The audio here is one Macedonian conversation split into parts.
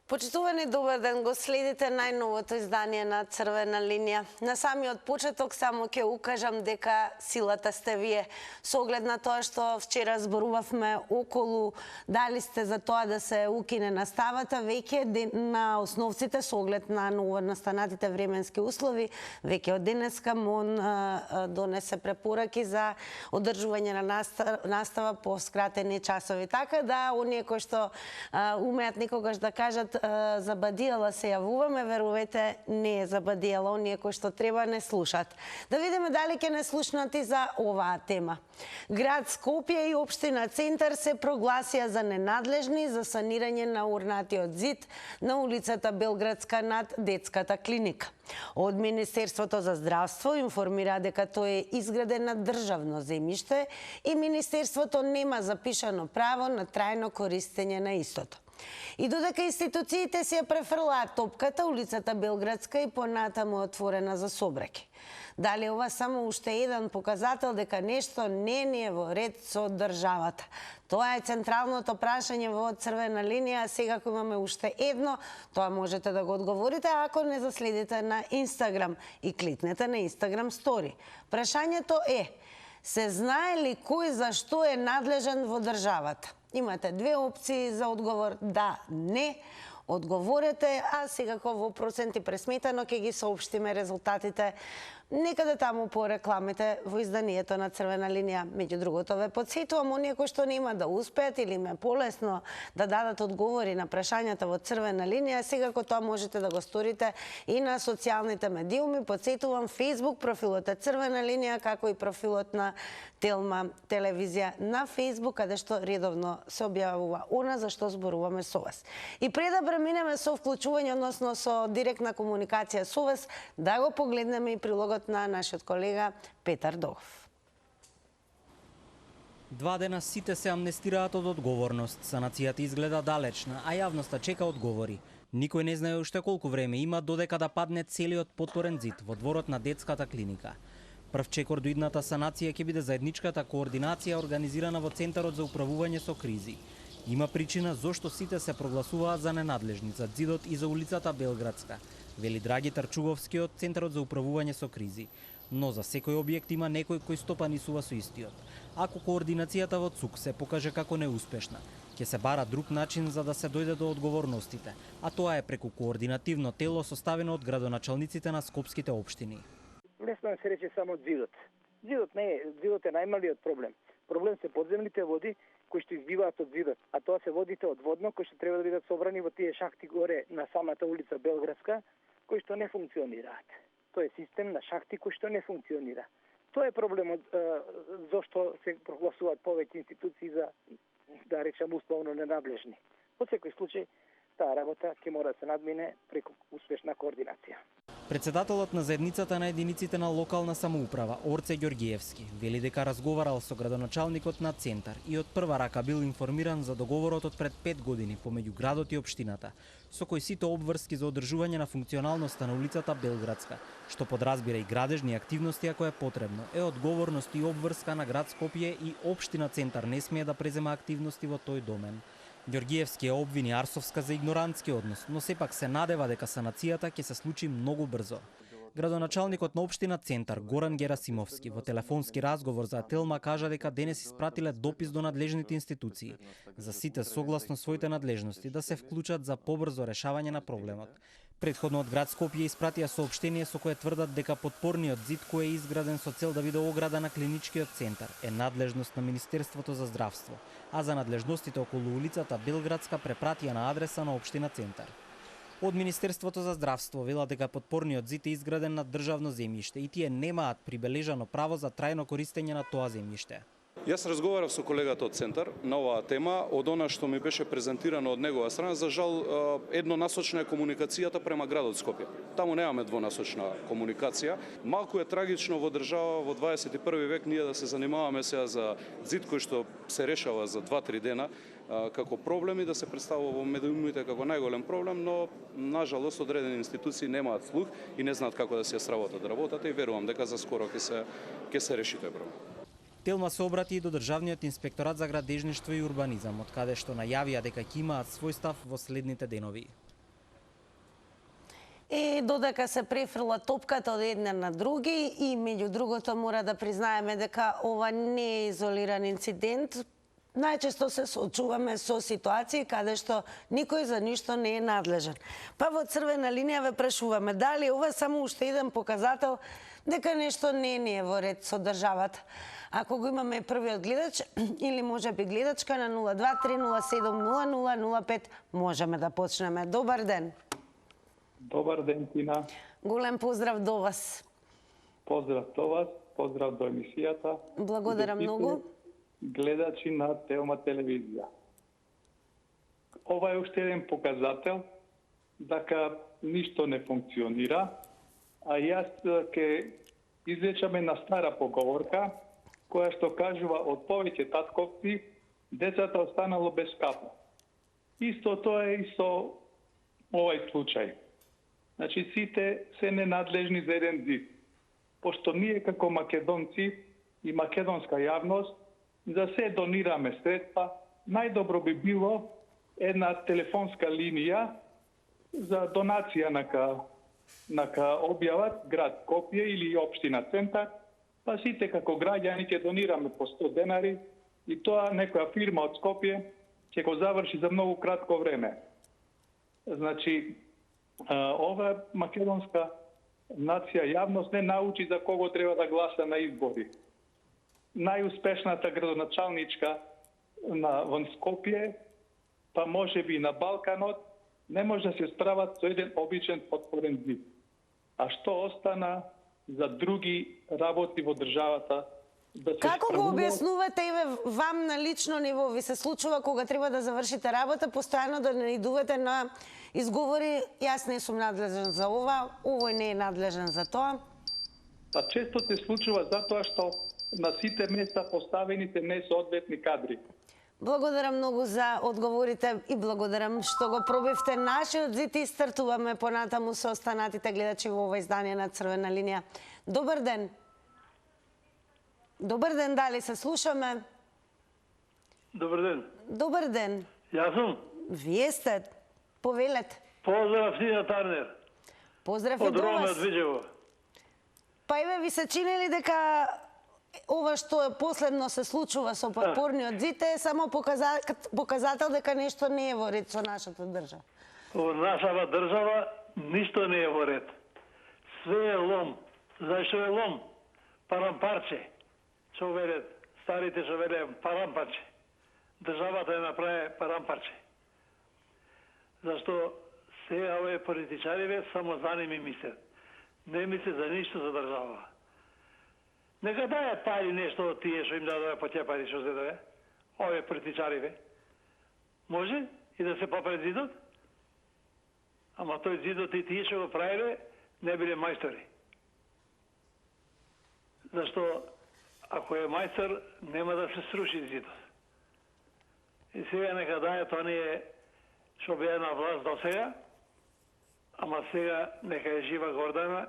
Почитувани, добар ден, го следите најновото издание на Црвена линија. На самиот почеток само ќе укажам дека силата сте вие. Со оглед на тоа што вчера зборувавме околу дали сте за тоа да се укине наставата, веќе на основците со оглед на новонастанатите временски услови, веќе од денеска МОН донесе препораки за одржување на настава по скратени часови. Така да оние кои што умеат некогаш да кажат забадијала се јавуваме, верувате, не е забадијала, оние кои што треба не слушат. Да видиме дали ќе не слушнат и за оваа тема. Град Скопје и општина Центар се прогласија за ненадлежни за санирање на урнатиот зид на улицата Белградска над детската клиника. Од Министерството за здравство информира дека тој е изграден на државно земјиште и Министерството нема запишано право на трајно користење на истото. И додека институциите си ја префрлаат топката, улицата Белградска и понатаму отворена за сообраќај. Дали ова само уште еден показател дека нешто не е во ред со државата? Тоа е централното прашање во Црвена линија, а сега ако имаме уште едно, тоа можете да го одговорите ако не заследите на Инстаграм и кликнете на Инстаграм стори. Прашањето е: се знае ли кој за што е надлежен во државата? Имате две опции за одговор: да, не. Одговорете, а секако во проценти пресметано ќе ги соопштиме резултатите некаде таму по рекламите во изданието на Црвена линија. Меѓу другото, ве потсетувам, оние кои што нема да успеат или им е полесно да дадат одговори на прашањата во Црвена линија, секако тоа можете да го сторите и на социјалните медиуми. Потсетувам, Facebook профилот е Црвена линија, како и профилот на Телма телевизија на Facebook, каде што редовно се објавува она за што зборуваме со вас. И пред да преминеме со вклучување, односно со директна комуникација со вас, да го погледнеме и прилогот на нашиот колега Петар Догов. 2 дена сите се амнестираат од одговорност. Санацијата изгледа далечна, а јавноста чека одговори. Никој не знае уште колку време има додека да падне целиот потворен зид во дворот на детската клиника. Прв чекор до идната санација ќе биде заедничката координација организирана во Центарот за управување со кризи. Има причина зошто сите се прогласуваат за ненадлежни за зидот и за улицата Белградска, вели Драги Тарчуговски од Центарот за управување со кризи. Но за секој објект има некој кој стопанисува со истиот. Ако координацијата во ЦУК се покаже како неуспешна, ќе се бара друг начин за да се дојде до одговорностите, а тоа е преку координативно тело составено од градоначалниците на скопските општини. Лесно се рече само зидот. Зидот е најмалиот проблем. Проблем се подземните води кои што избиваат од зидот, а тоа се водите од водно кои што треба да бидат собрани во тие шахти горе на самата улица Белградска, кои што не функционираат. Тоа е систем на шахти кои што не функционира. Тоа е проблемот зошто се прогласуваат повеќе институции за, да речам, условно ненадлежни. Во секој случај, таа работа ќе мора да се надмине преку успешна координација. Председателот на заедницата на единиците на локална самоуправа, Орце Ѓоргиевски, вели дека разговарал со градоначалникот на Центар и од прва рака бил информиран за договорот од пред 5 години помеѓу градот и општината, со кој сите обврски за одржување на функционалноста на улицата Белградска, што подразбира и градежни активности ако е потребно, е одговорност и обврска на град Скопје и општина Центар не смее да презема активности во тој домен. Ѓоргиевски ја обвини Арсовска за игнорантски однос, но сепак се надева дека санацијата ќе се случи многу брзо. Градоначалникот на општина Центар, Горан Герасимовски, во телефонски разговор за Телма кажа дека денес испратиле допис до надлежните институции за сите согласно своите надлежности да се вклучат за побрзо решавање на проблемот. Претходно од град Скопје испратија соопштение со кое тврдат дека подпорниот зид кој е изграден со цел да биде ограда на клиничкиот центар е надлежност на Министерството за здравство, а за надлежностите околу улицата Белградска препратија на адреса на општина Центар. Од Министерството за здравство велат дека подпорниот зид е изграден на државно земјиште и тие немаат прибележано право за трајно користење на тоа земјиште. Јас разговарав со колегата од Центар на оваа тема, од она што ми беше презентирано од негова страна, за жал еднонасочна е комуникацијата према градот Скопје. Таму немаме двонасочна комуникација. Малку е трагично во држава во 21 век ние да се занимаваме сега за зид кој што се решава за 2-3 дена како проблем и да се представува во медиумите како најголем проблем, но нажалост одредени институции немаат слух и не знаат како да се сработат работата и верувам дека за скоро ќе се реши тој проблем. Телма се обрати и до Државниот инспекторат за градежништво и урбанизам, од каде што најавија дека ќе имаат свој став во следните денови. И додека се префрла топката од една на други и меѓу другото мора да признаеме дека ова не е изолиран инцидент. Најчесто се соочуваме со ситуации каде што никој за ништо не е надлежен. Па во црвена линија ве прашуваме дали ова само уште еден показател дека нешто не е во ред со државата. Ако го имаме првиот гледач или може би гледачка на 0230700005, можеме да почнеме. Добар ден. Добар ден, Тина. Голем поздрав до вас. Поздрав до вас, поздрав до емисијата. Благодарам многу. Гледачи на Телма телевизија. Ова е уште еден показател дека ништо не функционира, а јас ќе изречам една стара поговорка која што кажува од повеќе татковци децата останало без капа. Исто тоа е и со овај случај. Значи, сите се ненадлежни за еден зид. Пошто ние како македонци и македонска јавност за се донираме средства, најдобро би било една телефонска линија за донација нака објават град Скопје или општина Центар, па сите како граѓани ќе донираме по 100 денари и тоа некоја фирма од Скопје ќе го заврши за многу кратко време. Значи, ова македонска нација јавност не научи за кого треба да гласа на избори. Најуспешната градоначалничка во Скопје, па може би на Балканот, не може да се справат со еден обичен отворен зид. А што остана за други работи во државата? Да се Како го справува? објаснувате и вам на лично ниво ви се случува кога треба да завршите работа, постојано да наидувате на изговори, јас не сум надлежен за ова, овој не е надлежен за тоа? Па често се случува затоа што на сите места поставените несоодветни кадри. Благодарам многу за одговорите и благодарам што го пробивте нашиот зид и стартуваме понатаму со останатите гледачи во ова издание на Црвена линија. Добар ден. Добар ден, дали се слушаме? Добар ден. Добар ден. Јас сум. Вие сте. Повелете. Поздрав, Тина Тарнер. Поздрав и Од до Роме, вас. од Виджево. Па еве ви се чини ли дека ова што последно се случува со подпорниот зид е само показател дека нешто не е во ред со нашата држава? Во нашава држава ништо не е во ред. Све е лом. Зашто е лом? Парампарче. Што велат старите, што велат парампарче. Државата ја направи парампарче. Зашто сега овие политичариве само за ними мислат. Не мислат за ништо за држава. Нека дајат пари нешто од тие што им дадоа по тие пари што зедове. Овие политичариве. Може и да се попред зидот? Ама тој зидот и тие што го правиле не биле мајстори. Зашто ако е мајстор нема да се сруши зидот. И сега нека дајат оние што беа на власт до сега, ама сега нека е жива Гордана,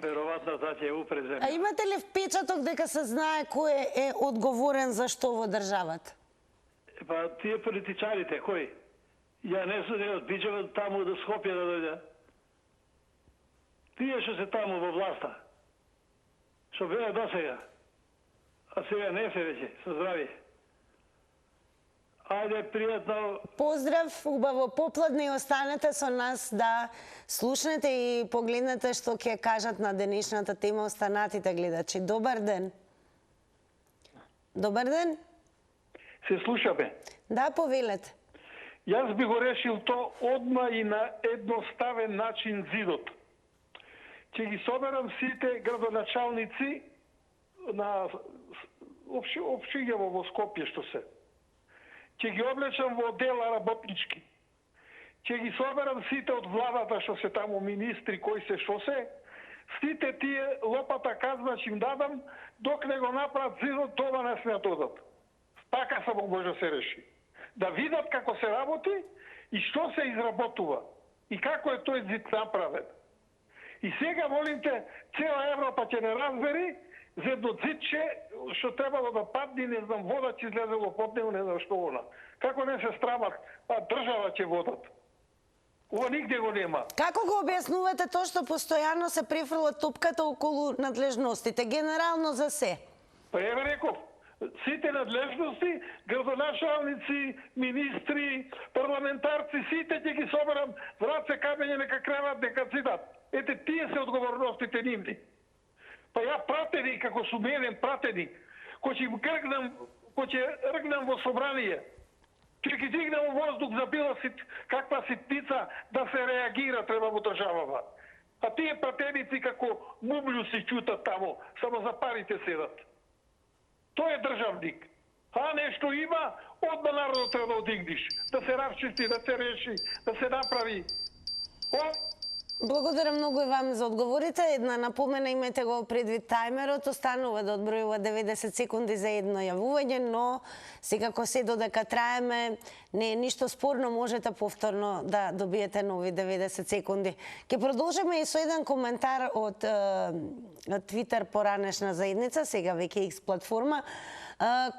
веројатно таа ќе ја упре земја. А имате ли впечаток дека се знае кој е одговорен за што во државата? Па тие политичарите, кои? Ја не сум од Бичево таму до Скопје да дојде. Тие што се таму во власта, што беа до сега, а сега не се веќе, со здравие. Ајде, пријатно. Поздрав, убаво попладне и останете со нас да слушнете и погледнете што ќе кажат на денешната тема останатите гледачи. Добар ден. Добар ден. Се слушаме. Да, повелете. Јас би го решил то одма и на едноставен начин зидот. Ќе ги соберам сите градоначалници на општиња во Скопје што се. Ќе ги облечам во дела работнички. Ќе ги соберам сите од владата што се таму министри, кои се што се. Сите тие лопата казна ќе им дадам, док не го направат зидот, тоа не смеат одат. Така само може да се реши. Да видат како се работи и што се изработува. И како е тој зид направен. И сега, молимте, цела Европа ќе не разбери за едно зидче што требало да падне, не знам, вода ќе излезело под него, не знам што она. Како не се страмат, па држава ќе водат. Ова нигде го нема. Како го објаснувате тоа што постојано се префрлат топката околу надлежностите, генерално за се? Па еве реков, сите надлежности, градоначалници, министри, парламентарци, сите ќе ги соберам в раце камење нека креват, нека цитат. Ете, тие се одговорностите нивни. Па ја пратени, како су менен пратени, кој ќе ргнам во собрание, ќе ги дигнам во воздух за било каква ситница да се реагира треба во државава. А тие пратеници како мублјуси чутат тамо, само за парите седат. Тој е државник. А нешто има, одма народот треба да одигниш, да се расчисти, да се реши, да се направи. Благодарам многу и вам за одговорите. Една напомена, имате го предвид тајмерот, останува да одбројува 90 секунди за едно јавување, но секако се додека траеме, не е ништо спорно, можете повторно да добиете нови 90 секунди. Ке продолжиме и со еден коментар од Твитер поранешна заедница, сега веќе X платформа,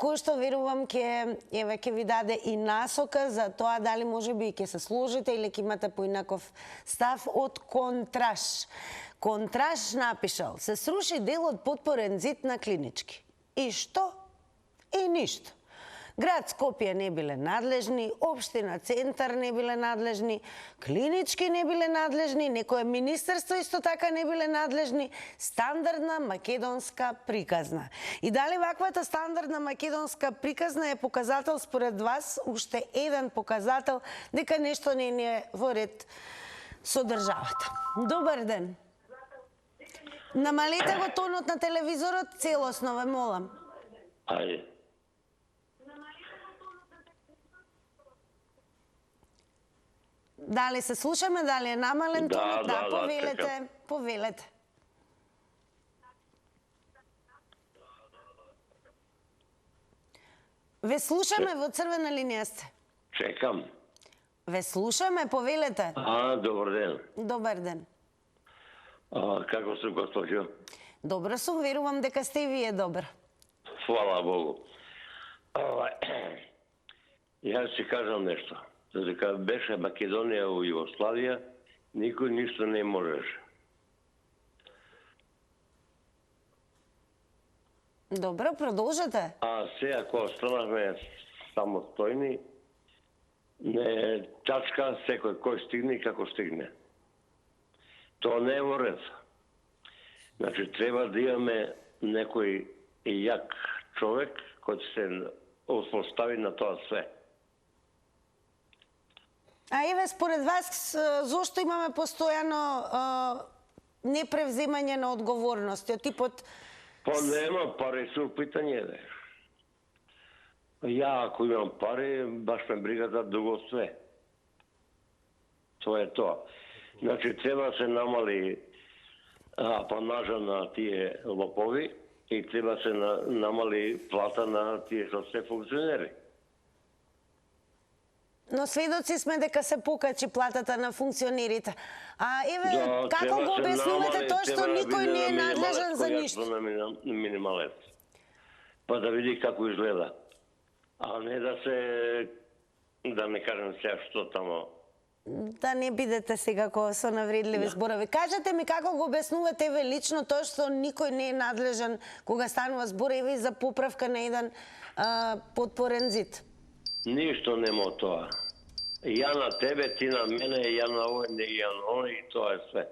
кој што верувам ќе ви даде и насока за тоа дали можеби ќе се сложите или ќе имате поинаков став од Контраш. Контраш напишал: се сруши дел од подпорен зид на Клинички. И што? И ништо. Град Скопје не биле надлежни, општина Центар не биле надлежни, Клинички не биле надлежни, некое министерство исто така не биле надлежни, стандардна македонска приказна. И дали ваквата стандардна македонска приказна е показател според вас, уште еден показател дека нешто не е во ред со државата? Добар ден. Намалете го тонот на телевизорот целосно, ве молам. Ајде. Дали се слушаме, дали е намален тонот? Да, повелете, повелете. Ве слушаме, во црвена линија сте. Чекам. Ве слушаме, повелете. Добар ден. Добар ден. Како сте, госпожо? Добро сум, верувам дека сте и вие добро. Фала Богу. Јас ќе кажам нешто. Додека беше Македонија во Југославија, никој ништо не можеше. Добро, продолжете. А сега, кога станахме самостојни, не чачка секој кој стигне и како стигне. Тоа не е во ред. Значи, треба да имаме некој јак човек кој се оспостави на тоа све. А еве, според вас, зошто имаме постојано непревземање на одговорности, од типот... Па нема пари, се питање, бе. Ја, ако имам пари, баш ме брига да дуго све. Тоа е тоа. Значи, треба да се намали апанажа на тие лопови и треба се намали плата на тие што се функционери. Но сведоци сме дека се покачи платата на функционерите. А еве, како го објаснувате тоа што никој не е надлежен за ништо? На минималец. Па да види како изгледа. А не да се, да не кажем сега што тамо. Да не бидете секако со навредливи зборови. Кажете ми како го објаснувате еве лично тоа што никој не е надлежен кога станува збор еве за поправка на еден подпорен зид? Ништо нема од тоа. Ја на тебе, ти на мене, ја на овој, не ја на оној, и тоа е све.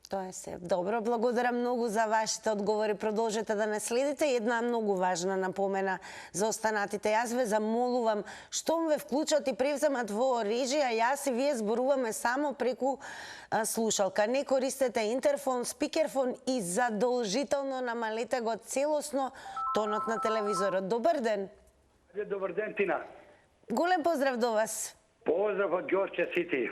Тоа е се. Добро, благодарам многу за вашите одговори. Продолжете да не следите. Една многу важна напомена за останатите. Јас ве замолувам, штом ве вклучат и превземат во режија, јас и вие зборуваме само преку слушалка. Не користете интерфон, спикерфон и задолжително намалете го целосно тонот на телевизорот. Добар ден. Добар ден, Тина. Голем поздрав до вас. Поздрав од Ѓорче Сити.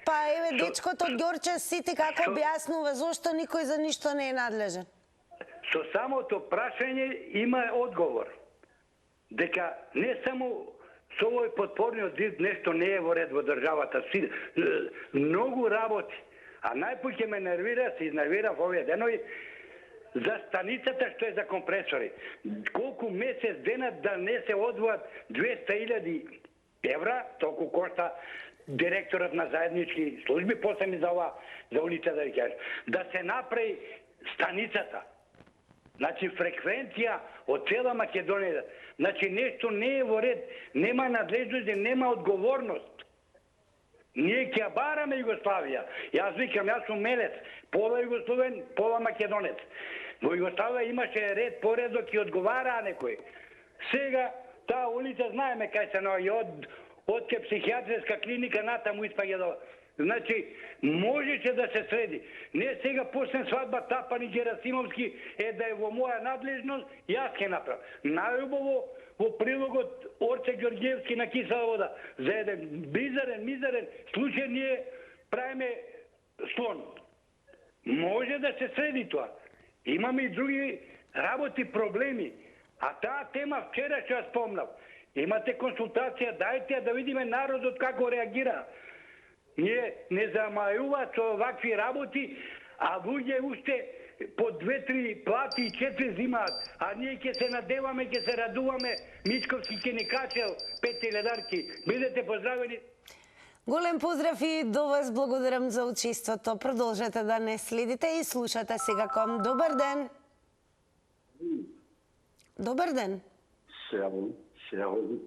Па еве, дечкот од Ѓорче Сити како објаснува зошто никој за ништо не е надлежен? Со самото прашање има одговор. Дека не само со овој подпорниот зид нешто не е во ред во државата. Многу работи. А најпоќе ме нервира, се изнервирав овие денови, за станицата што е за компресори. Колку месец денат да не се одвоат 200.000 евра, толку кошта директорът на заеднички служби, после ми за улица да ви кажа, да се направи станицата. Значи фреквенция от цела Македония. Значи нещо не е во ред, нема надлежност, нема отговорност. Ние ќе бараме Југославија. Јас викам, јас сум мелец, пола југословен, пола македонец. Во Југославија имаше ред, поредок и одговараа некој. Сега таа улица знаеме кај се наоѓа од ке психијатриска клиника натаму испаѓа до. Значи, можеше да се среди. Не сега после свадба Тапани Герасимовски да е во моја надлежност, јас ќе направам. Најубаво во прилогот Орце Ѓорѓиевски на кисела вода. За еден мизерен случај ние правиме слон. Може да се среди тоа. Имаме и други работи, проблеми. А таа тема вчера што ја спомнав. Имате консултација, дајте да видиме народот како реагира. Ние не замајуваат со овакви работи, а луѓе уште по 2-3 плати и 4 зимаат, а ние ќе се надеваме, ќе се радуваме, Мичковски ќе ни качел 5000-дарки. Бидете поздравени. Голем поздрав и до вас, благодарам за учеството. Продолжете да не следите и слушате сега ком. Добар ден. Добар ден.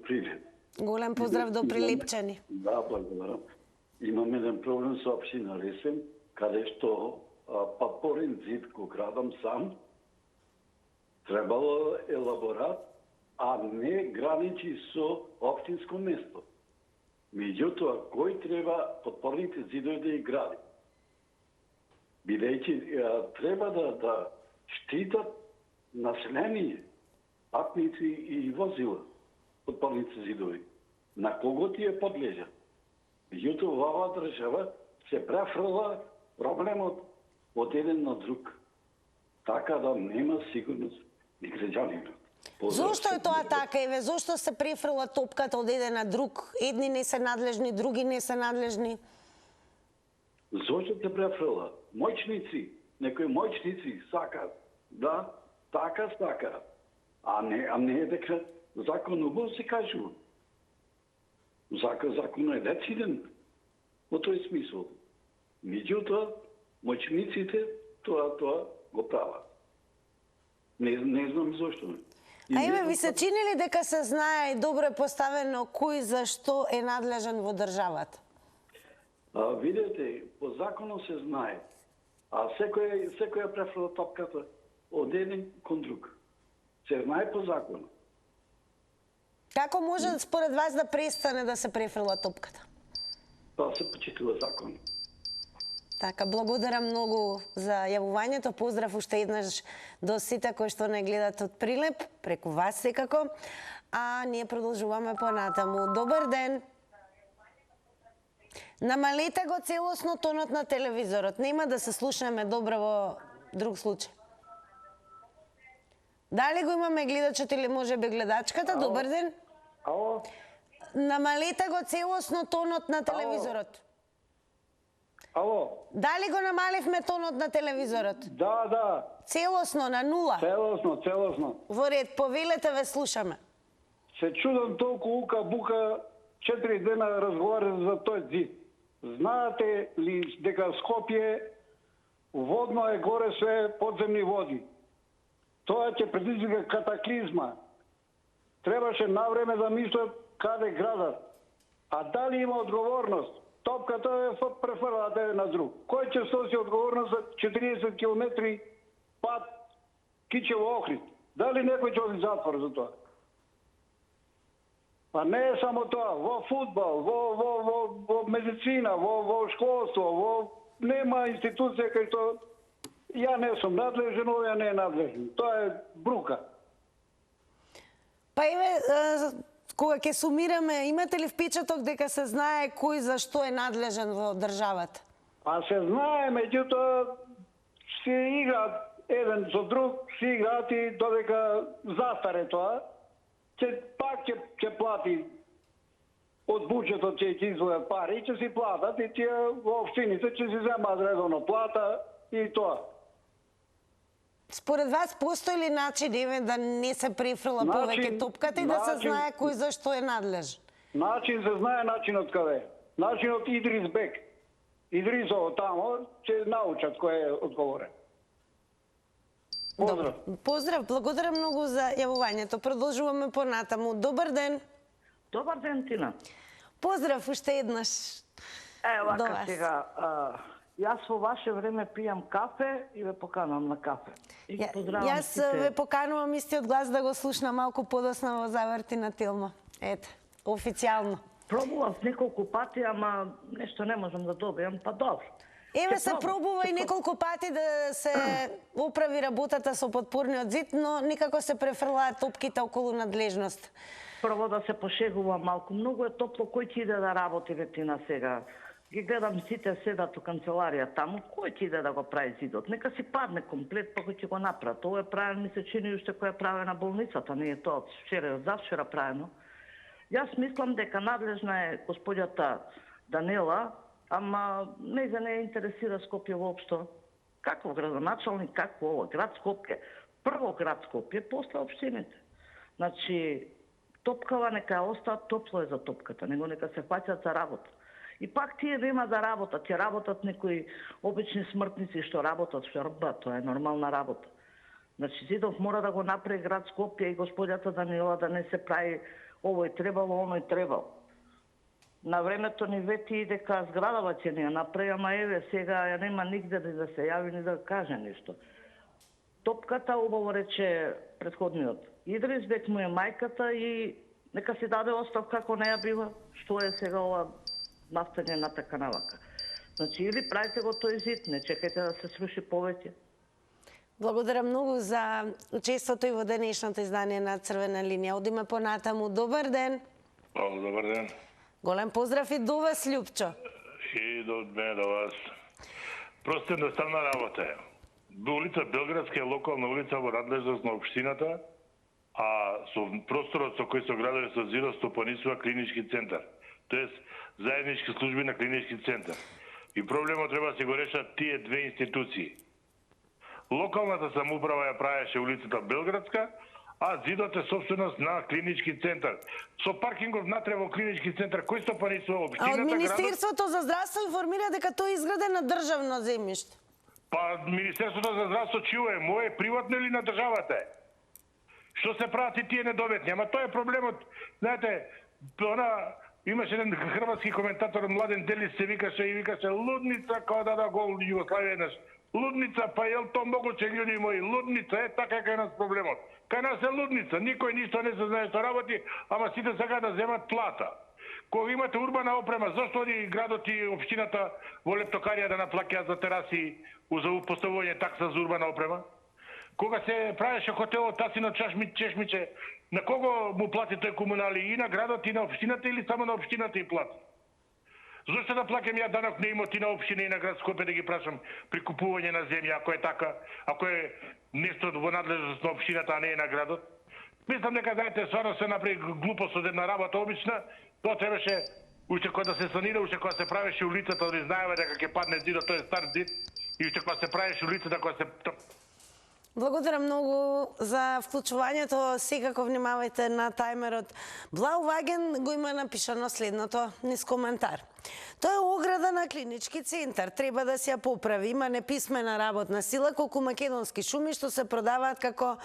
Привет. Голем поздрав до Прилипчани. Да, благодарам. Имам еден проблем со општина Ресен, каде што папорен зид го градам сам, требало елаборат, а не граничи со општинско место. Меѓутоа, кој треба подпорните зидови да ги гради? Бидејќи треба да штитат население, патници и возила, подпорните зидови. На кого тие подлежат? Меѓутоа, во оваа држава се префрла проблемот од еден на друг. Така да нема сигурност ни граѓанинот. Зошто е тоа така, еве? Зошто се префрла топката од еден на друг? Едни не се надлежни, други не се надлежни? Зошто се префрла? Моćници, некои моćници сакаат. Да, така сакаат. А не е дека закон убаво се кажува. Законот е дециден во тој смисол. Меѓутоа, моćниците тоа го прават. Не знам зошто. А еве, ви се чини ли дека се знае и добро е поставено кој за што е надлежен во државата? Видете, по законот се знае. А секоја префрла топката од еден кон друг. Се знае по законот. Како може според вас да престане да се префрла топката? Тоа се почитува закон. Така, благодарам многу за јавувањето. Поздрав уште еднаш до сите кои што не гледат од Прилеп, преку вас секако. А ние продолжуваме понатаму. Добар ден. Намалете го целосно тонот на телевизорот. Нема да се слушаме добро во друг случај. Дали го имаме гледачот или може би гледачката? Ало. Добар ден. Ало? Намалете го целосно тонот на телевизорот. Ало? Дали го намаливме тонот на телевизорот? Да. Целосно, на нула? Целосно. Во ред, повелете, ве слушаме. Се чудам толку ука-бука 4 дена разговара за тој зид. Знаете ли дека Скопје водно е горе све подземни води? Тоа ќе предизвика катаклизма. Требаше навреме да мислат каде градат. А дали има одговорност? Топката е префрлат еден на друг. Кој ќе сноси одговорност за 40 километри пат Кичево-Охрид? Дали некој ќе оди затвор за тоа? А не е само тоа, во фудбал, во медицина, во школство, нема институција кај што ја не сум надлежен, овој не е надлежен. Тоа е брука. Па еве, кога ќе сумираме, имате ли впечаток дека се знае кој за што е надлежен во државата? А се знае, меѓутоа се играат еден со друг, се играат и додека застаре тоа, пак ќе плати од буџетот ќе извојат пари и ќе си платат и тие во општините ќе си земаат редовно плата и тоа. Според вас постои ли начин еве да не се префрла повеќе топката и да се знае кој за што е надлежен? Начин се знае, начинот каде. Начинот Идрис Бек. Идрисово тамо ќе научат кој е одговорен. Поздрав. Поздрав, благодарам многу за јавувањето. Продолжуваме понатаму. Добар ден. Добар ден, Тина. Поздрав уште еднаш. Ева до вака вас. сега, јас во ваше време пијам кафе и ве поканувам на кафе. И ги поздравам Јас сите. ве поканувам истиот глас да го слушнам малку подоцна во заврти на Тилма. Ете, официјално. Пробував неколку пати, ама нешто не можам да добијам, па добро. Еве Ќе се пробам, пробува ќе и неколку пати да се оправи работата со подпорниот зид, но никако се префрлаат топките околу надлежност. Прво да се пошегувам малку. Многу е топло, кој ќе иде да работи ветина сега? Ги гледам сите седат у канцеларија таму, кој ќе иде да го прави зидот? Нека си падне комплет, па кој ќе го направи. Тоа е правено, ми се чини уште кој е правена болницата, не е тоа од вчера, од завчера правено. Јас мислам дека надлежна е господјата Данела, ама не не интересира Скопје воопшто. Какво градоначалник, какво ова? Град Скопје. Прво град Скопје, после општините. Значи, топкава нека ја остаат, топло е за топката, него нека се фаќат за работа. И пак тие нема да работат, ќе работат некои обични смртници што работат, тоа е нормална работа. Значи, Зидов мора да го направи град Скопје и господјата Данила да не се прави овој требало, оној требало. На времето ни вети и дека зградава ќе ни ја направи, ама еве сега ја нема нигде да се јави ни да каже нешто. Топката, убаво рече претходниот Идрис Бек, му е мајката и нека си даде оставка ако не ја бива. Што е сега ова нафтање на така навака? Значи, или правите го тој зид, не чекајте да се сруши повеќе. Благодарам многу за учеството и во денешното издание на Црвена линија. Одиме понатаму. Добар ден. Добар ден. Голем поздрав и до вас, Љупчо. И до мене до вас. Просто едноставна работа е. Улица Белградска е локална улица во надлежност на општината, а со просторот со кој се градува со зидот стопанисува клинички центар. Тоест, заеднички служби на клинички центар. И проблемот треба да се го решат тие две институции. Локалната самоуправа ја правеше улицата Белградска, а зидот е собственост на клинички центар. Со паркингов натре во клинички центар, кој стопанисува А општината? од Министерството за здравство информира дека тој е изграден на државно земјиште. Па Министерството за здравство чио е? Мое приватно или на државата е? Што се прават и тие недометни? Ама тоа е проблемот. Знаете, имаше еден хрватски коментатор Младен Делис се викаше лудница кога даде гол Југославија еднаш. Лудница, па ел то могуче луѓе мои, лудница е така кај нас проблемот. Кај нас е лудница, никој ништо не се знае што работи, ама сите сакаат да земат плата. Кога имате урбана опрема, зашто оди градот и општината во лептокарија да наплаќаат за тераси за поставување такса за урбана опрема? Кога се правеше хотелот Тасино Чешмиче, на кого му плати тој комунали? И на градот и на општината или само на општината и плати? Зошто да плакам ја данок на имоти на општина и на град Скопје да ги прашам при купување на земја, ако е така, ако е нешто во надлежност на општината, а не е на градот? Мислам дека, знаете, стварно се направи глупост од една работа обична. Тоа требаше, уште кога да се санира, уште кога се правеше улицата, да знаеме дека ќе падне зидот, тој е стар зид, и уште кога се правеше улицата, кога се... Благодарам многу за вклучувањето. Секако внимавајте на тајмерот. Блауваген го има напишано следното низ коментар. Тоа е ограда на клинички центар. Треба да се ја поправи. Има неписмена работна сила колку македонски шуми што се продаваат како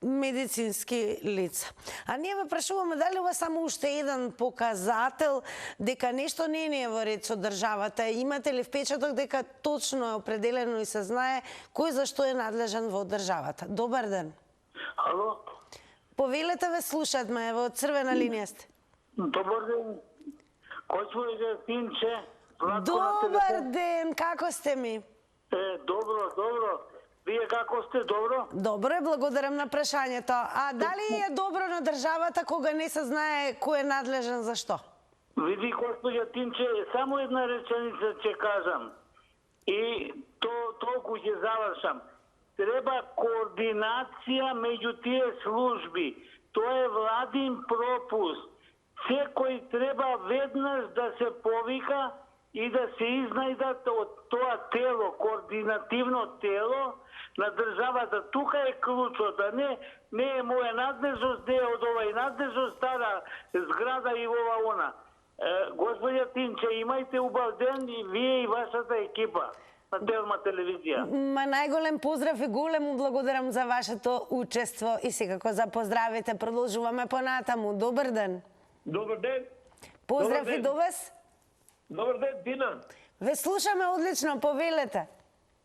медицински лица. А ние ве прашуваме дали ова само уште еден показател дека нешто не е во ред со државата. Имате ли впечаток дека точно е определено и се знае кој за што е надлежен во државата? Добар ден. Ало? Повелете, ве слушатме, во Црвена линија сте. Добар ден. Кој своје Тинче? Добар ден, како сте ми? Добро, добро. Вие како сте, добро? Добро е, благодарам на прашањето. А дали е добро на државата кога не се знае кој е надлежен за што? Види, господја Тинче, само една реченица ќе кажам. И толку ќе завршам. Треба координација меѓу тие служби. Тоа е владин пропуст. Секој треба веднаш да се повика и да се изнајдат од тоа тело, координативно тело на државата. Тука е клучот, а не е моја надлежност, не е од овај надлежност, стара зграда и ова она. Господја Тинче, имајте убав ден и вие и вашата екипа на Телма телевизија. Ма најголем поздрав и голему благодарам за вашето учество и секако за поздравите. Продолжуваме понатаму. Добар ден. Добар ден. Поздрав Добар и ден. до вас. Добар ден, Тина. Ве слушаме одлично, повелете.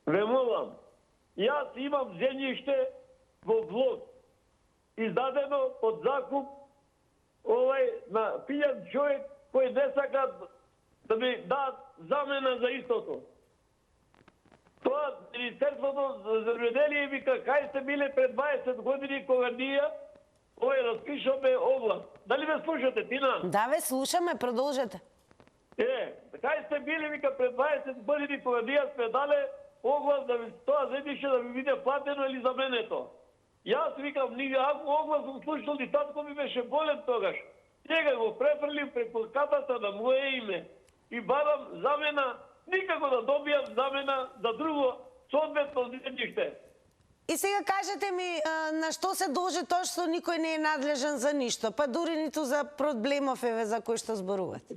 Ве молам. Јас имам земјиште во влог. Издадено од закуп на пијан човек кој не сака да ми дадат замена за истото. Тоа Министерството за земјоделие вика, кај сте биле пред 20 години кога ние распишаме оглас. Дали ме слушате, Тина? Да, ве слушаме, продолжете. Кај сте биле, вика, пред 20 години кога ние сме дале оглас да тоа земјиште да ми биде платено или заменето. Јас викам, ако оглас сум слушал и татко ми беше болен тогаш. Сега го префрлим преку катата на моje име и барам замена, никако да добијам замена за друго соодветно земјиште. И сега кажете ми, на што се должи тоа што никој не е надлежен за ништо, па дури ниту за проблемов еве за кои што зборувате?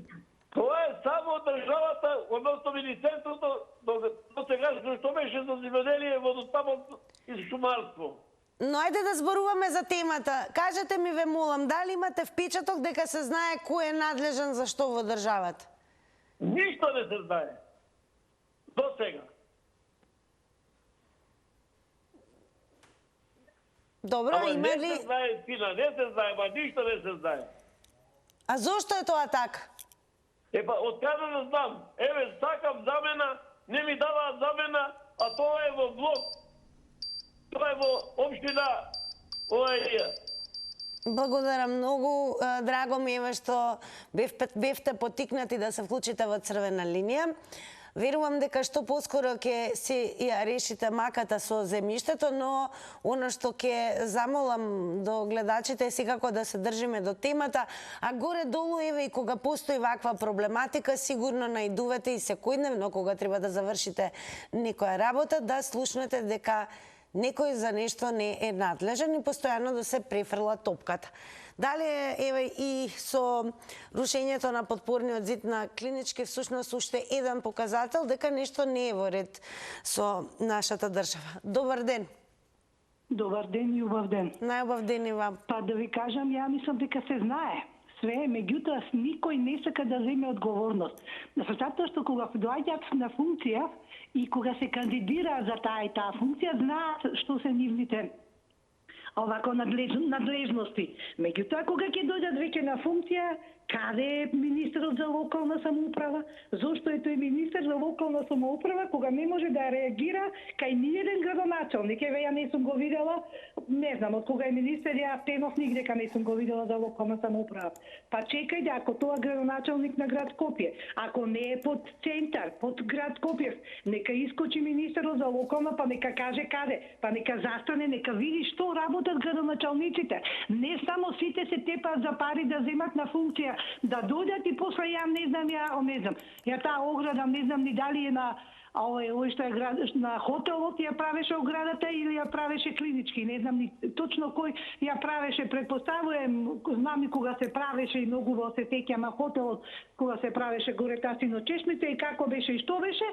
Тоа е само државата, односно Министерството, до сегашно што беше за земјоделие, водостапот и шумарство. Но ајде да зборуваме за темата. Кажете ми, ве молам, дали имате впечаток дека се знае кој е надлежен за што во државата? Ништо не се знае. До сега. Добро, има ли... Не се знае, Тина, не се знае, ма ништо не се знае. А зошто е тоа така? Од каде да знам? Еве, сакам замена, не ми даваат замена, а тоа е во блок. Тоа е во општина Благодарам многу. Драго ми е што бевте потикнати да се вклучите во црвена линија. Верувам дека што поскоро ќе си ја решите маката со земјиштето, но оно што ќе замолам до гледачите е секако да се држиме до темата, а горе-долу еве и кога постои ваква проблематика, сигурно наидувате и секојдневно кога треба да завршите некоја работа, да слушнете дека некој за нешто не е надлежен и постојано да се префрла топката. Дали еве и со рушењето на подпорниот зид на Клинички всушност уште еден показател дека нешто не е во ред со нашата држава. Добар ден. Добар ден и убав ден. Најубав ден и вам. Па да ви кажам, ја мислам дека се знае све, меѓутоа никој не сака да земе одговорност. Затоа што кога доаѓаат на функција и кога се кандидира за таа и таа функција, знаат што се нивните надлежности. Меѓутоа, кога ќе дојдат веќе на функција, каде е министерот за локална самоуправа? Зошто е тој министер за локална самоуправа кога не може да реагира кај ниеден градоначалник? Еве, ја не сум го видела, не знам, од кога е министер, ја тенов нигде дека не сум го видела за локална самоуправа. Па чекајте, ако тоа градоначалник на град Скопје, ако не е под центар, под град Скопје, нека искочи министерот за локална, па нека каже каде, па нека застане, нека види што работат градоначалниците. Не само сите се тепаат за пари да земат на функција, да дојдат и после ја не знам, ја таа ограда, не знам ни дали е на овој што е на хотелот ја правеше оградата или ја правеше Клинички, не знам ни точно кој ја правеше, претпоставувам, знам и кога се правеше и многу во се сеќам на хотелот, кога се правеше горе Тасино чешмица и како беше и што беше.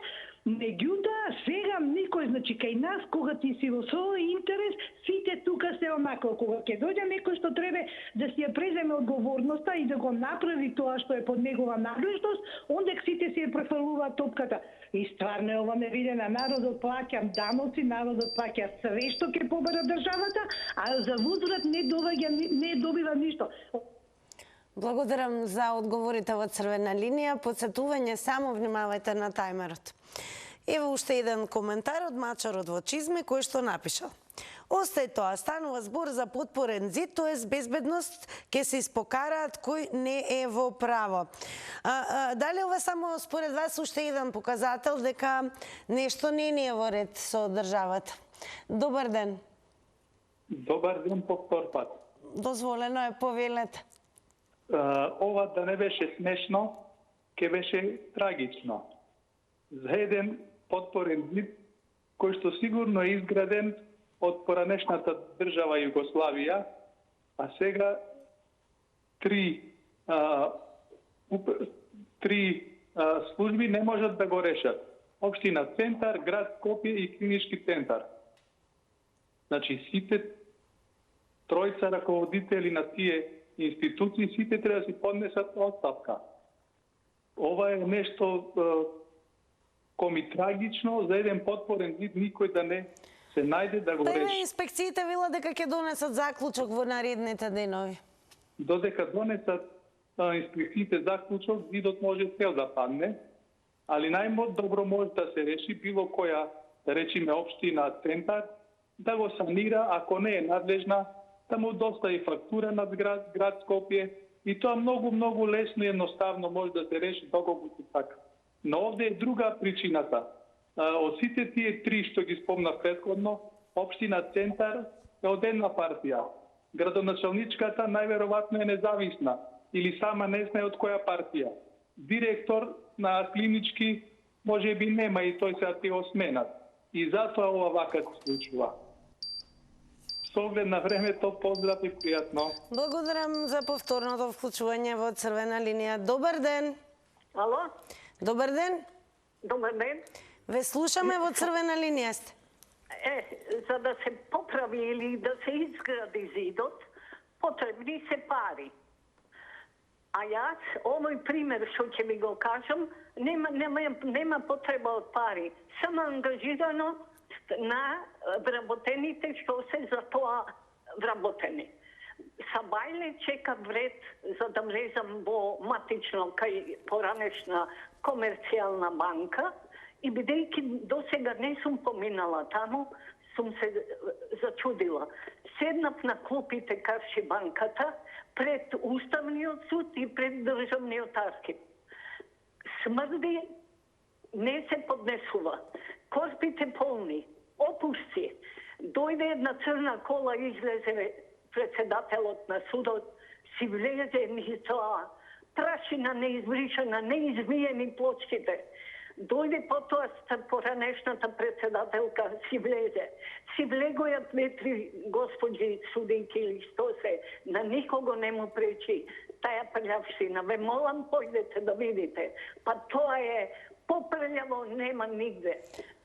Меѓутоа, сега никој, значи кај нас, кога ти си во свој интерес, сите тука се онако. Кога ќе дојде некој што треба да си ја преземе одговорноста и да го направи тоа што е под негова надлежност, ондек сите си ја префрлуваат топката. И стварно ова невидена, народот плаќа даноци, народот плаќа све што ќе побара државата, а за возврат не добива ништо. Благодарам за одговорите во црвена линија. Подсетување, само внимавајте на тајмерот. Ево уште еден коментар од мачарот во чизме кој што напишал: Остај тоа, станува збор за подпорен зид, тоест безбедност ќе се испокараат кој не е во право. Дали ова само според вас уште еден показател дека нешто не е во ред со државата? Добар ден. Добар ден повтор пат. Дозволено е, повелете. Ова да не беше смешно, ќе беше трагично. За еден подпорен зид, кој што сигурно е изграден од поранешната држава Југославија, а сега три три служби не можат да го решат. Општина Центар, град Скопје и клинички центар. Значи сите тројца раководители на тие институции, сите треба да си поднесат оставка. Ова е нешто коми трагично за еден подпорен зид, никој да не се најде да го реши. Инспекциите вела дека ќе донесат заклучок во наредните денови. Додека донесат инспекциите заклучок, зидот може цел да падне, али најдобро може да се реши било која, да речиме, општина Центар, да го санира, ако не е надлежна, да му достави фактура на град Скопје и тоа многу лесно и едноставно може да се реши доколку се така. Но овде е друга причината. Од сите тие три што ги спомнав претходно, општина Центар е од една партија. Градоначалничката најверојатно е независна или сама не знае од која партија. Директор на клинички може би нема и тој се ти осменат. И затоа ова вака се случува. Со оглед на времето, поздрав и пријатно. Благодарам за повторното вклучување во Црвена линија. Добар ден. Ало? Добар ден. Добар ден. Ве слушаме во Црвена линија сте. За да се поправи или да се изгради зидот, потребни се пари. А јас, овој пример што ќе ви го кажам, нема потреба од пари. Само ангажирано на вработените што се за тоа вработени. Сабајле чека вред за да влезам во матично кај поранешна комерцијална банка и бидејќи досега не сум поминала таму, сум се зачудила. Седнав на клупите карши банката пред Уставниот суд и пред Државниот архив. Смрди не се поднесува. Корпите полни, опусти. Дојде една црна кола, излезе председателот на судот, си влезе низ тоа. Прашина неизбришана, неизмиени плочките. Дојде потоа поранешната председателка, си влезе. Си влегоја две-три господи судинки или што се, на никого не му пречи таја прљавштина. Ве молам, појдете да видите. Па тоа е попрљаво, нема нигде.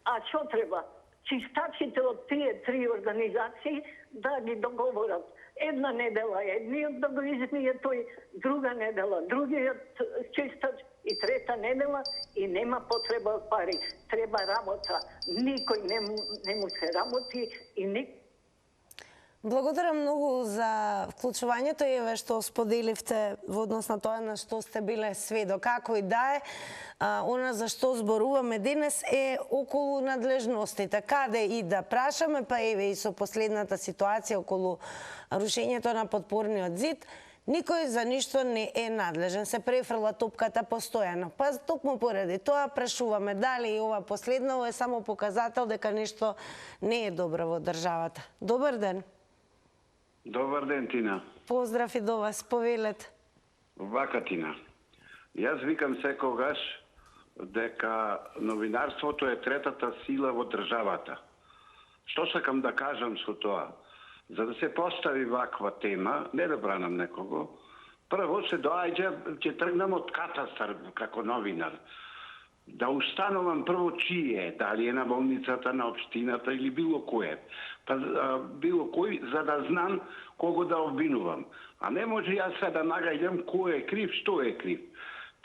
А што треба? Чистачите од тие три организации да ги договорат. Една недела едниот да го измие тој, друга недела другиот чистач и трета недела и нема потреба од пари. Треба работа. Никој не му се работи и Благодарам многу за вклучувањето и еве што споделивте во однос на тоа на што сте биле сведок. Како и да е, она за што зборуваме денес е околу надлежностите. Каде и да прашаме, па еве и со последната ситуација околу рушењето на подпорниот зид, никој за ништо не е надлежен. Се префрла топката постојано. Па токму поради тоа прашуваме дали и ова последново е само показател дека нешто не е добро во државата. Добар ден. Добар ден, Тина. Поздрав и до вас, повелете. Вака, Тина. Јас викам секогаш дека новинарството е третата сила во државата. Што сакам да кажам со тоа? За да се постави ваква тема, не да бранам некого, прво се доаѓа, ќе тргнам од катастар како новинар. Да установам прво чие, дали е на болницата, на општината или било кое. Па било кој, за да знам кого да обвинувам. А не може јас сега да нагаѓам кој е крив, што е крив.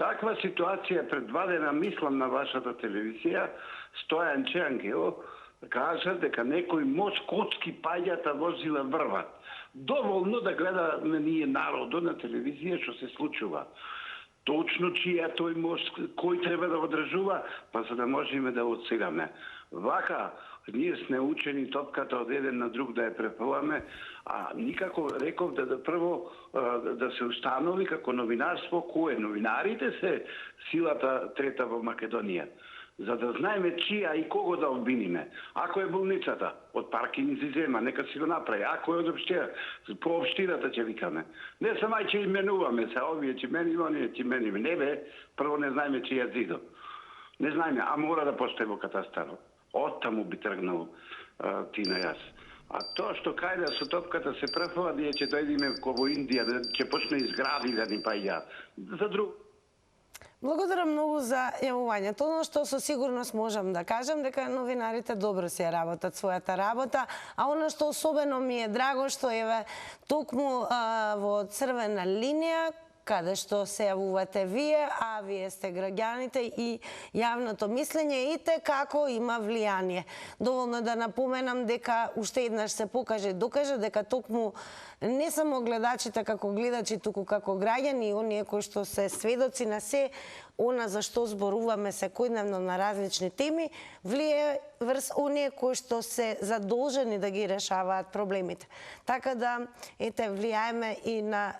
Таква ситуација пред 2 дена, мислам на вашата телевизија, Стојан Чангел кажа дека некој мост коцки паѓата возила врват. Доволно да гледаме ние народо на телевизија што се случува. Точно чија тој мост, кој треба да одржува, па за да можеме да отсираме. Вака, ние сме учени топката од еден на друг да ја препаваме, а никако реков да прво да се установи како новинарство кој е. Новинарите се силата трета во Македонија. За да знаеме чија и кого да обвиниме. Ако е болницата, од паркинг зема, нека си го направи. Ако е од општина, по општината ќе викаме. Не самај ќе именуваме се, овие ќе меним, оние ќе меним. Не бе, прво не знаеме чија зидо. Не знаеме, а мора да постои во катастарот. Оттаму би тргнал Тина јас. А тоа што кајде со топката се префува, ние ќе дојдеме во Индија, ќе почне изгради да ни паѓа. За друг. Благодарам многу за јавувањето. Оно што со сигурност можам да кажам дека новинарите добро си ја работат својата работа, а оно што особено ми е драго што еве токму во црвена линија каде што се јавувате вие, а вие сте граѓаните и јавното мислење, ите како има влијание. Доволно е да напоменам дека уште еднаш се покаже и докаже дека токму не само гледачите како гледачи, туку како граѓани и оние кои што се сведоци на се она за што зборуваме секојдневно на различни теми, влие врз оние кои што се задолжени да ги решаваат проблемите. Така да, ете, влијаеме и на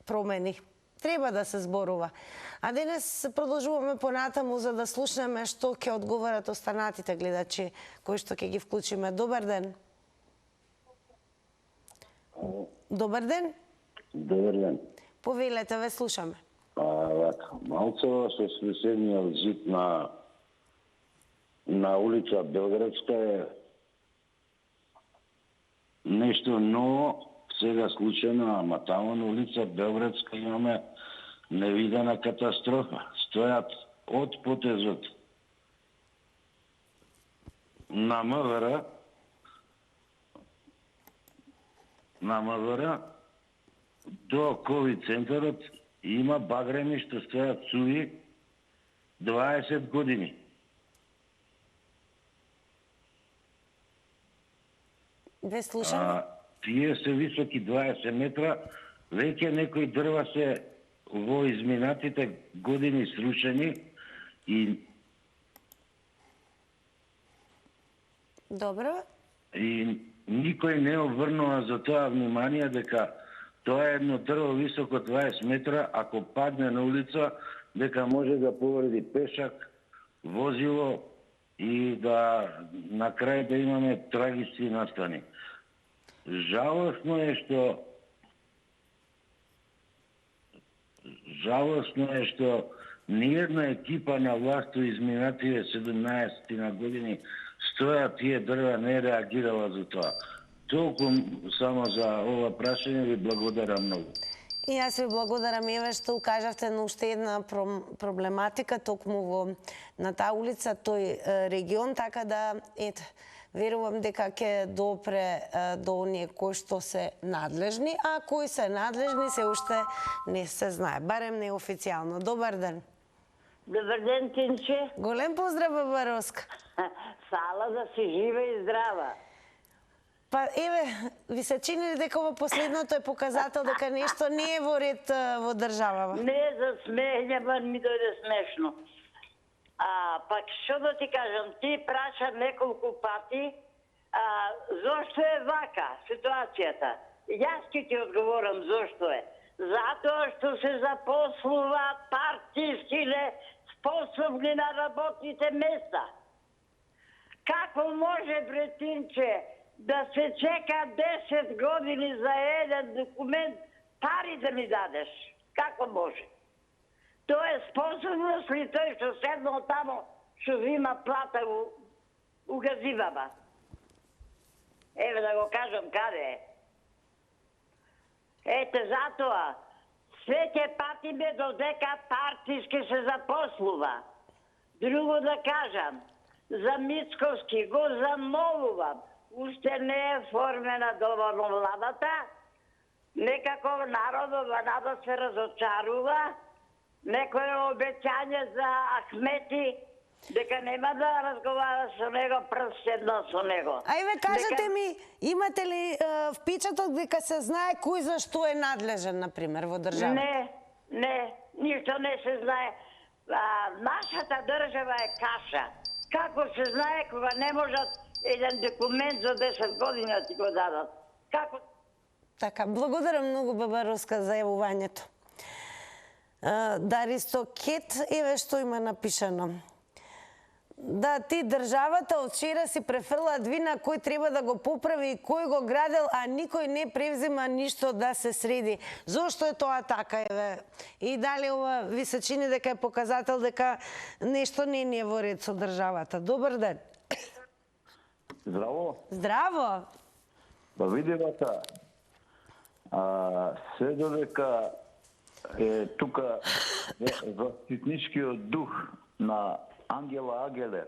промени. Треба да се зборува. А денес продолжуваме понатаму за да слушнеме што ќе одговорат останатите гледачи кои што ќе ги вклучиме. Добар ден. Добар ден. Добар ден. Повелете, ве слушаме. Малцево со соседниот зид на улица Белградска е нешто ново, сега случајно, ама тамо на улица Белградска имаме невидена катастрофа. Стојат од потезот на МВР до ковид центарот има багреми што стојат суви 20 години. Ве слушам. Тие се високи 20 метра, веќе некои дрва се во изминатите години срушени и Добро. И никој не обрнува за тоа внимание дека тоа е едно дрво високо 20 метра, ако падне на улица, дека може да повреди пешак, возило и да на крај да имаме трагични настани. Жалостно е што ниједна екипа на власт изминативе 17 на години стоја тие дрва не реагирала за тоа. Толку само за ова прашање ви благодарам многу. И јас ви благодарам, еве што укажавте на уште една проблематика токму на таа улица, тој регион, така да ете, верувам дека ќе допре до оние кои што се надлежни, а кои се надлежни се уште не се знае, барем неофицијално. Добар ден. Добар ден, Тинче. Голем поздрав, баба Роска. Сала да си жива и здрава. Па еве, ви се чини ли дека ова последното е показател дека нешто не е во ред во државава? Не за смење, ба ми дојде смешно. Пак што да ти кажам, ти праша неколку пати зошто е вака ситуацијата. Јас ќе ти одговорам зошто е. Затоа што се запослуваат партиски неспособни на работните места. Како може, бретинче, да се чека 10 години за еден документ, пари да ми дадеш? Како може? Тоа е способност ли тој што седнал тамо, што взима плата у газивама? Еве да го кажам каде е. Ете затоа, свеќе пати ме додека партиски се запослува. Друго да кажам, за Мицковски го замолувам. Уште не е формена доволно владата, некако народот да се разочарува, некое обеќање за Ахмети, дека нема да разговара со него, првседно со него. Ајде, кажете ми, имате ли впечаток дека се знае кој за што е надлежен, например, во државата? Не, ништо не се знае. Нашата држава е каша. Како се знае кога не можат еден документ за 10 години да ти го дадат? Како? Така, благодарам многу, баба Роска, за јавувањето. Даристо Кет, еве што има напишано. Да, ти државата од вчера си префрла двина кој треба да го поправи и кој го градел, а никој не превзема ништо да се среди. Зошто е тоа така, еве? И дали ова ви се чини дека е показател дека нешто не е во ред со државата? Добар ден. Здраво. Здраво. Па види вака, се додека е тука заштитничкиот дух на Ангела Агелер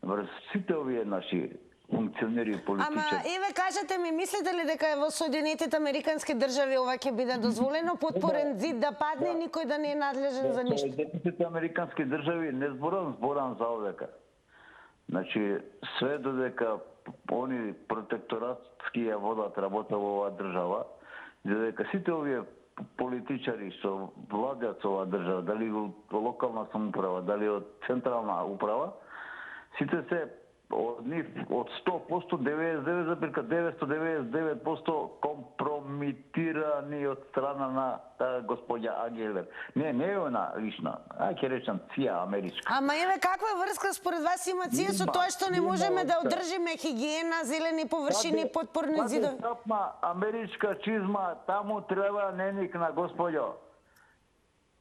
врз сите овие наши функционери и политичари. Ама, еве, кажете ми, мислите ли дека во Соединетите Американски држави ова ќе биде дозволено, подпорен зид да падне, никој да не е надлежен за ништо? Соединетите Американски држави не зборам за овека. Значи, све додека они протекторатски ја водат работа во оваа држава, додека сите овие политичари што владеат со оваа држава, дали од локална самоуправа, дали од централна управа, сите се од нив од 100%, 99,999% компрометирани од страна на таа господја Агелер. Не е она лична, ќе речам ЦИА америчка. Ама еве, каква врска според вас има ЦИА со тоа што не можеме да одржиме хигиена, зелени површини, подпорни зидови? Каде америчка чизма, таму треба неникна, господјо.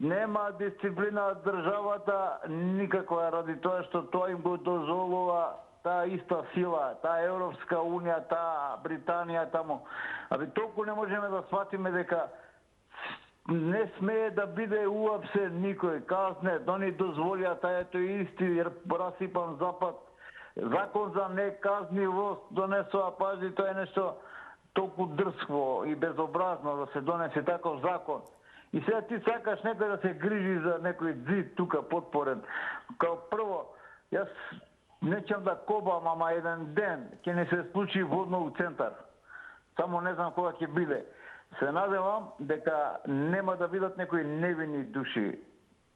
Нема дисциплина од државата никаква, ради тоа што тоа им го дозволува таа иста сила, таа Европска Унија, таа Британија таму. Толку не можеме да сватиме дека не смее да биде уапсе никој, казне, да ни дозволија таа ето исти расипан запад. Закон за неказнивост донесува, пази, тоа е нешто толку дрско и безобразно да се донесе таков закон. И сега ти сакаш некој да се грижи за некој зид тука подпорен. Као прво, јас нечам да кобам, ама еден ден ќе не се случи водно у центар. Само не знам кога ќе биде. Се надевам дека нема да бидат некои невини души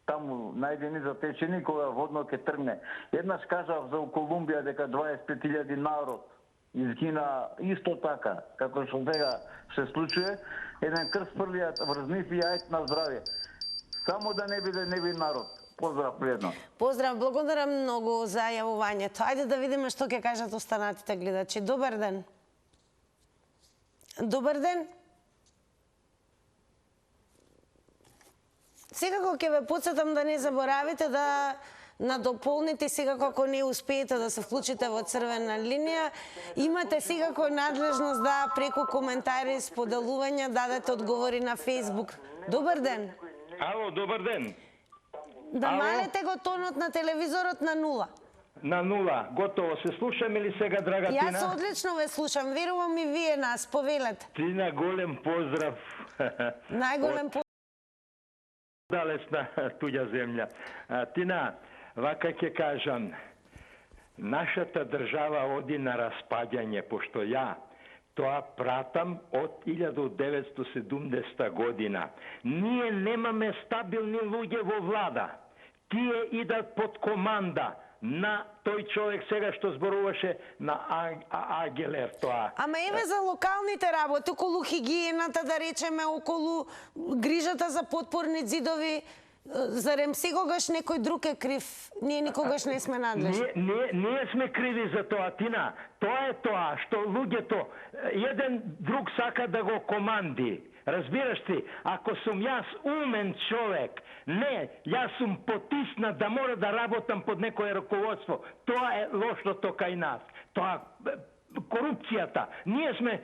таму најдени затечени кога водно ќе тргне. Еднаш кажав за Колумбија дека 25.000 народ изгина исто така, како што сега се случува, еден крст фрлијат врз нив и ајд на здравје. Само да не биде невин народ. Поздрав пријатно. Поздрав, благодарам многу за јавувањето. Ајде да видиме што ќе кажат останатите гледачи. Добар ден. Добар ден. Секако ќе ве потсетам да не заборавите да надополните секако ако не успеете да се вклучите во црвена линија. Имате секако надлежност да преку коментари, споделувања дадете одговори на Facebook. Добар ден. Ало, добар ден. Да малете го тонот на телевизорот на 0. На 0. Готово. Се слушаме ли сега, драга Тина? Јас одлично ве слушам. Верувам и вие нас. Повелете. Тина, голем поздрав. Најголем поздрав. Далечна туѓа земја. Тина, вака ќе кажам, нашата држава оди на распаѓање, пошто ја тоа пратам од 1970 година. Ние немаме стабилни луѓе во влада. Тие идат под команда на тој човек сега што зборуваше на Агелер тоа. Ама еве за локалните работи, околу хигиената, да речеме, околу грижата за подпорни зидови, зарем секогаш некој друг е крив? Ние никогаш не сме надлежни. Ние сме криви за тоа, Тина. Тоа е тоа што луѓето еден друг сака да го команди. Разбираш ти, ако сум јас умен човек, не, јас сум потиснат да мора да работам под некое раководство. Тоа е лошото кај нас. Тоа корупцијата. Ние сме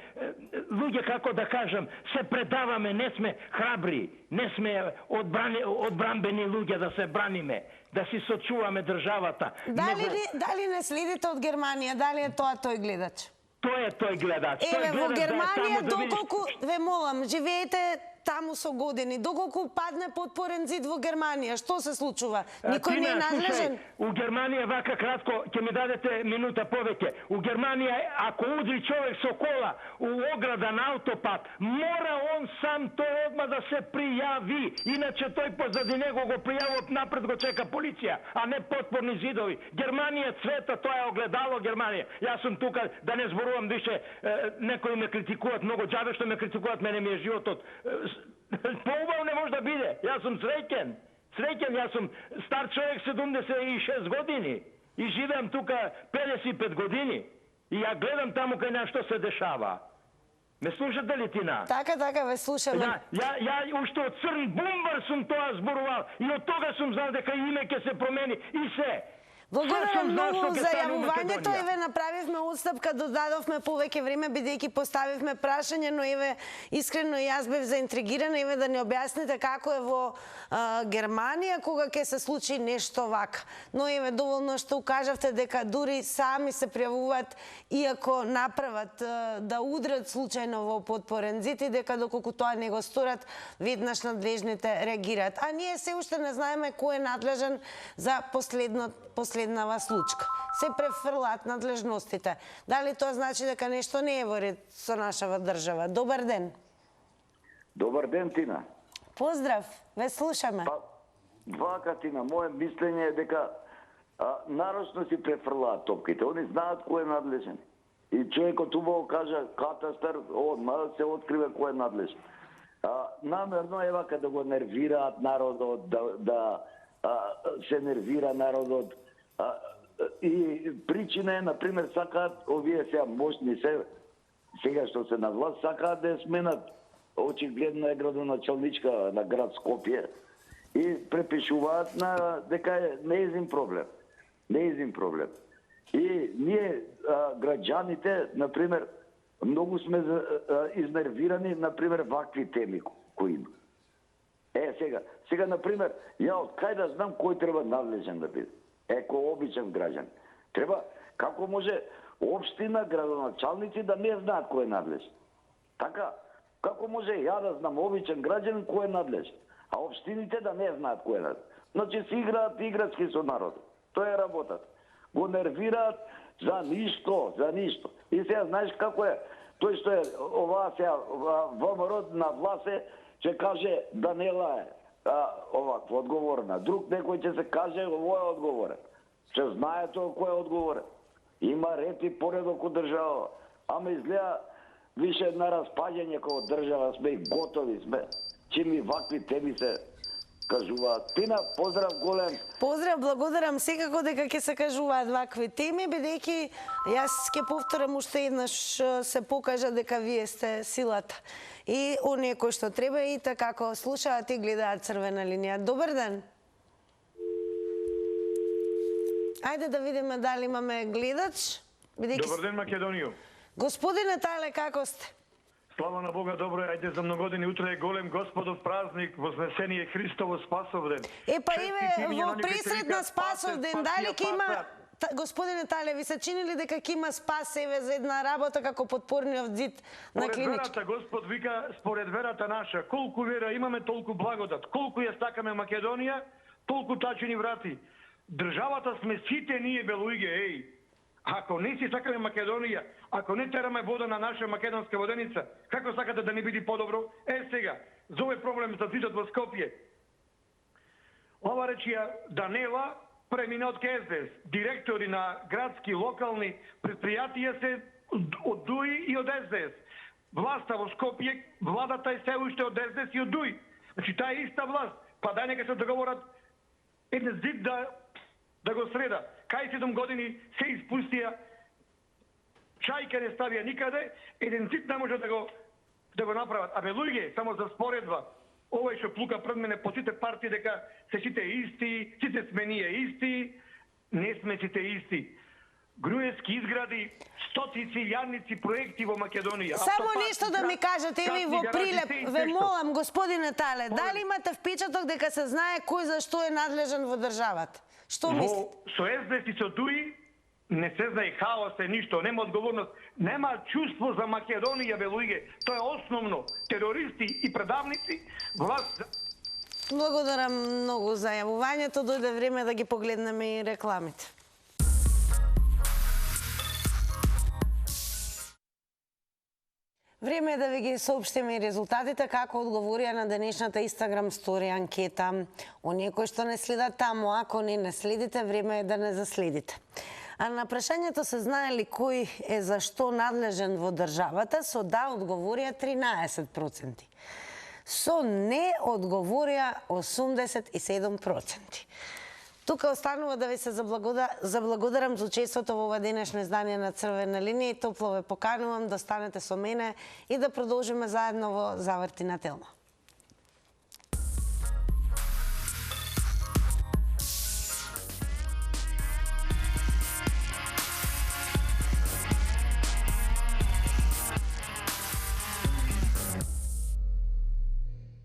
луѓе, како да кажам, се предаваме, не сме храбри, не сме одбранбени луѓе да се браниме, да си сочуваме државата. Дали не следите од Германија? Дали е тоа тој гледач? Тој е тој гледач. Еве, во Германија, доколку, ве молам, живеете таму со години, доколку падне подпорен зид во Германија, што се случува? Никој не е надлежен? У Германија, вака кратко, ќе ми дадете минута повеќе. У Германија, ако удри човек со кола у ограда на аутопат, мора он сам тој одма да се пријави. Иначе тој позади него го пријавот, напред го чека полиција, а не подпорни зидови. Германија цвета, тоа е огледало Германија. Јас сум тука да не зборувам више, некои ме критикуваат многу, џабе што ме критикуваат, мене ми е животот. Поубаво не може да биде. Јас сум среќен. Јас сум стар човек, 76 години. И живеам тука 55 години. И ја гледам таму кај нас што се дешава. Ме слушате ли, Тина? Така, ве слушаме. Ја уште од црн бумбар сум тоа зборувал. И од тога сум знал дека име ќе се промени. И се. Благодарам многу за јавувањето. Македонија. Еве направивме отстапка, додадовме повеќе време бидејќи поставивме прашање, но еве искрено и јас бев заинтригирана еве да ни објасните како е во Германија кога ќе се случи нешто вака. Но еве доволно што укажавте дека дури сами се пријавуваат иако направат да удрат случајно во потпорен зид и дека доколку тоа не го сторат, веднаш надлежните реагираат. А ние се уште не знаеме кој е надлежен за последнава случка. Се префрлаат надлежностите. Дали тоа значи дека нешто не е во ред со нашава држава? Добар ден. Добар ден, Тина. Поздрав, ве слушаме. Вака, Тина, моје мислење е дека нарочно си префрлаат топките. Они знаат кој е надлежен. И човекот убаво кажа катастар, одма се открива кој е надлежен. Намерно е вака да го нервираат народот, да се нервира народот. И причина е, например, сакаат, овие сега мощни сега што се на власт, сакаат да ја сменат. Очигледно е градоначалничка на град Скопје и препишуваат на дека е неизин проблем. Неизин проблем. И ние, граѓаните, например, многу сме изнервирани, например, вакви теми кои има. Сега, например, ја од кај да знам кој треба надлежен да биде? Кој обичен граѓан. Треба, како може општина, градоначалници да не знаат кој е надлежен? Така, како може ја да знам обичен граѓанин кој е надлежен, а општините да не знаат кој е надлежен? Значи си играат играчки со народот. Тоа е работата. Го нервираат за ништо, за ништо. И сега знаеш како е, тој што е оваа сега ВМРО на власт е, ќе каже Данела е оваква одговорна. Друг некој ќе се каже овој е одговорен. Ќе знае тоа кој е одговорен. Има ред и поредок од држава. Ама изгледа више на распаѓање како држава сме и готови сме. Чим и вакви теми се кажуваат. Тина, поздрав голем. Поздрав, благодарам секако дека ќе се кажуваат вакви теми, бидејќи јас ќе повторам уште еднаш се покажа дека вие сте силата. И оние кои што треба и така како слушаат и гледаат Црвена линија. Добар ден. Ајде да видиме дали имаме гледач. Добар ден, Македонијо. Господине Тале, како сте? Слава на Бога, добро е, ајде за многодини, утре е голем Господов празник, Вознесение Христово Спасов ден. Па име во пресред на Спасов ден, дали ќе има, господине Тале, ви се чинили дека ќе има спас еве за една работа како подпорниот зид на клиничка? Според верата, Господ вика, според верата наша, колку вера имаме, толку благодат. Колку ја стакаме Македонија, толку тачени врати. Државата сме сите ние белуиге, Ако не си сакаме Македонија, ако не тераме вода на наша македонска воденица, како сакате да не биде подобро? Сега, за овој проблем за зидот во Скопје. Ова речија Данела премина од КСДС. Директори на градски, локални предпријатија се од ДУИ и од СДС. Власта во Скопје, владата е се уште од СДС и од ДУИ. Значи, таа е иста власт. Па дај нека се договорат еден зид да го среда. Кај 7 години се испустија, чајка не ставија никаде, еден зид не може да го направат. Абе, луѓе, само за споредба, овој што плука пред мене по сите партии дека се сите исти, сите сме ние исти, не сме сите исти. Груевски изгради стотици јарници проекти во Македонија. Само нешто да ми кажете, еви во Прилеп, ве молам, господине Тале, дали имате впечаток дека се знае кој за што е надлежен во државата? Што мислите? Со СДС и со ДУИ не се знае, хаос е ништо, нема одговорност, нема чувство за Македонија, бе луѓе. Тоа е основно. Терористи и предавници, власт... Благодарам многу за јавувањето, дојде време да ги погледнеме и рекламите. Време е да ви ги соопштиме и резултатите како одговорија на денешната Instagram стори анкета. Оние кои што не следат таму, ако не следите, време е да не заследите. А на прашањето се знае ли кој е за што надлежен во државата, со да одговорија 13%. Со не одговорија 87%. Тука останува да ви се заблагодарам за учеството во ова денешно издание на Црвена линија и топло ве поканувам да останете со мене и да продолжиме заедно во Заврти на телмо.